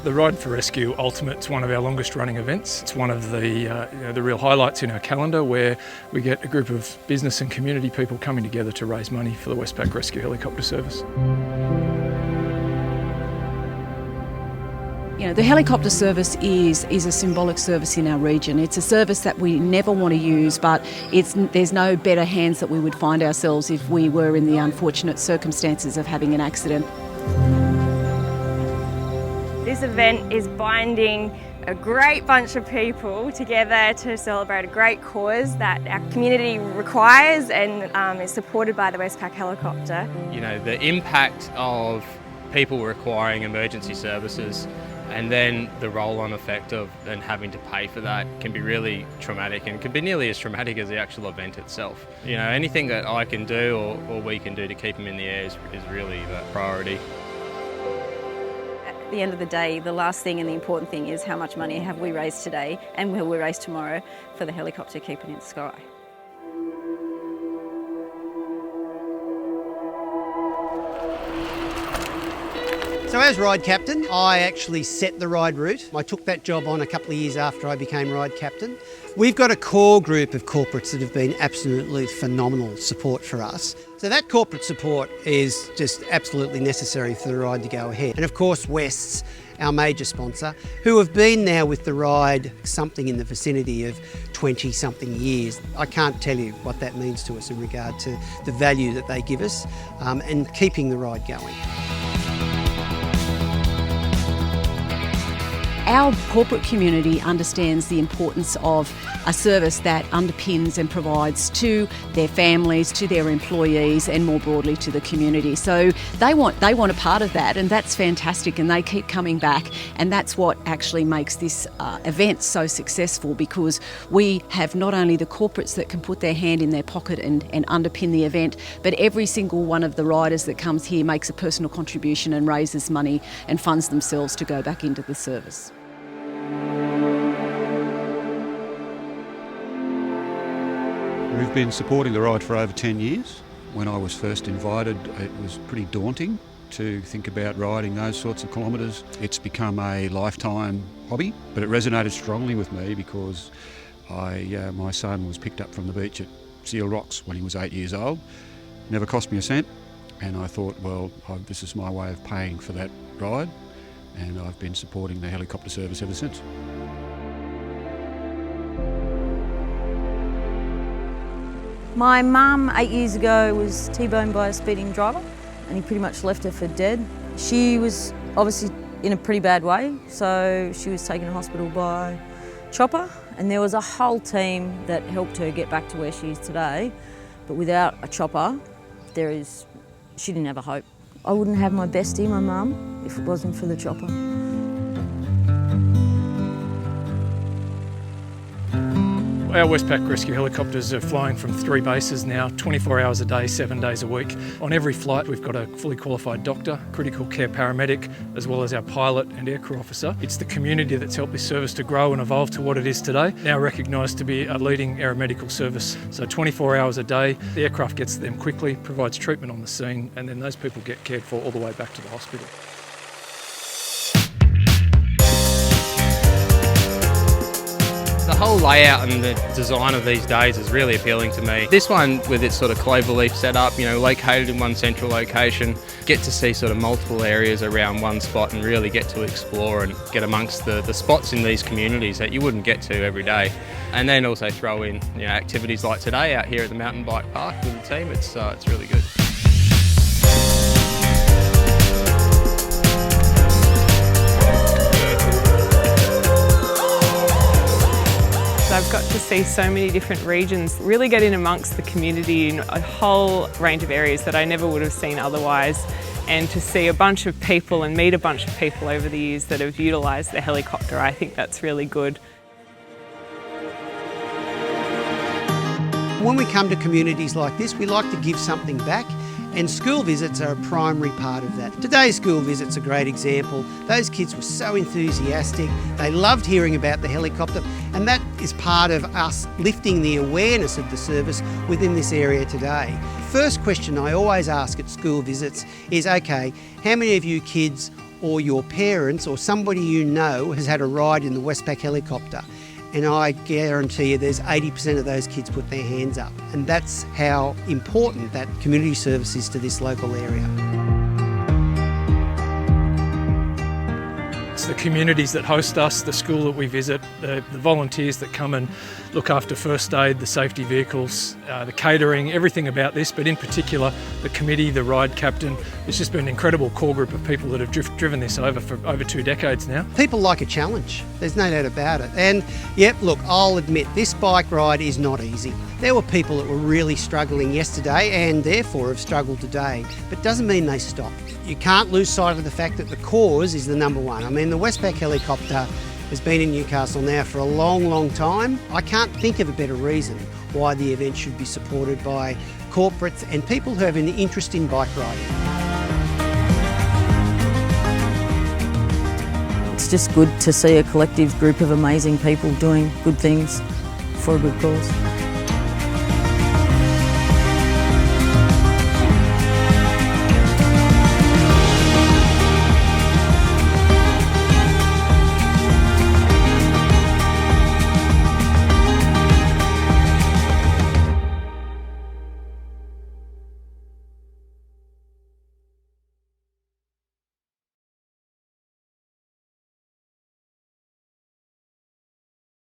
The Ride for Rescue Ultimate's one of our longest running events. It's one of the real highlights in our calendar, where we get a group of business and community people coming together to raise money for the Westpac Rescue Helicopter Service. You know, the helicopter service is a symbolic service in our region. It's a service that we never want to use, but there's no better hands that we would find ourselves if we were in the unfortunate circumstances of having an accident. This event is binding a great bunch of people together to celebrate a great cause that our community requires and is supported by the Westpac Helicopter. You know, the impact of people requiring emergency services and then the roll-on effect of and having to pay for that can be really traumatic, and can be nearly as traumatic as the actual event itself. You know, anything that I can do or we can do to keep them in the air is really the priority. At the end of the day, the last thing and the important thing is how much money have we raised today and will we raise tomorrow for the helicopter keeping in the sky. So as ride captain, I actually set the ride route. I took that job on a couple of years after I became ride captain. We've got a core group of corporates that have been absolutely phenomenal support for us. So that corporate support is just absolutely necessary for the ride to go ahead. And of course Wests, our major sponsor, who have been now with the ride something in the vicinity of 20-something years. I can't tell you what that means to us in regard to the value that they give us and keeping the ride going. Our corporate community understands the importance of a service that underpins and provides to their families, to their employees, and more broadly to the community. So they want a part of that, and that's fantastic, and they keep coming back, and that's what actually makes this event so successful, because we have not only the corporates that can put their hand in their pocket and underpin the event, but every single one of the riders that comes here makes a personal contribution and raises money and funds themselves to go back into the service. We've been supporting the ride for over 10 years. When I was first invited, it was pretty daunting to think about riding those sorts of kilometres. It's become a lifetime hobby, but it resonated strongly with me because my son was picked up from the beach at Seal Rocks when he was 8 years old. Never cost me a cent, and I thought, well, this is my way of paying for that ride, and I've been supporting the helicopter service ever since. My mum 8 years ago was T-boned by a speeding driver, and he pretty much left her for dead. She was obviously in a pretty bad way, so she was taken to hospital by chopper, and there was a whole team that helped her get back to where she is today. But without a chopper, she didn't have a hope. I wouldn't have my bestie, my mum, if it wasn't for the chopper. Our Westpac Rescue Helicopters are flying from 3 bases now, 24 hours a day, 7 days a week. On every flight we've got a fully qualified doctor, critical care paramedic, as well as our pilot and aircrew officer. It's the community that's helped this service to grow and evolve to what it is today, now recognised to be a leading aeromedical service. So 24 hours a day, the aircraft gets to them quickly, provides treatment on the scene, and then those people get cared for all the way back to the hospital. The whole layout and the design of these days is really appealing to me. This one, with its sort of cloverleaf setup, you know, located in one central location, get to see sort of multiple areas around one spot and really get to explore and get amongst the spots in these communities that you wouldn't get to every day. And then also throw in, you know, activities like today out here at the mountain bike park with the team. It's really good. I've got to see so many different regions, really get in amongst the community in a whole range of areas that I never would have seen otherwise, and to see a bunch of people and meet a bunch of people over the years that have utilised the helicopter, I think that's really good. When we come to communities like this, we like to give something back, and school visits are a primary part of that. Today's school visit's a great example. Those kids were so enthusiastic, they loved hearing about the helicopter, and that is part of us lifting the awareness of the service within this area today. First question I always ask at school visits is, okay, how many of you kids or your parents or somebody you know has had a ride in the Westpac helicopter. And I guarantee you there's 80% of those kids put their hands up. And that's how important that community service is to this local area. It's the communities that host us, the school that we visit, the volunteers that come and look after first aid, the safety vehicles, the catering, everything about this, but in particular the committee, the ride captain. It's just been an incredible core group of people that have driven this over for over 2 decades now. People like a challenge, there's no doubt about it. And yep, look, I'll admit this bike ride is not easy. There were people that were really struggling yesterday and therefore have struggled today, but it doesn't mean they stop. You can't lose sight of the fact that the cause is the number one. I mean, the Westpac helicopter has been in Newcastle now for a long, long time. I can't think of a better reason why the event should be supported by corporates and people who have an interest in bike riding. It's just good to see a collective group of amazing people doing good things for a good cause.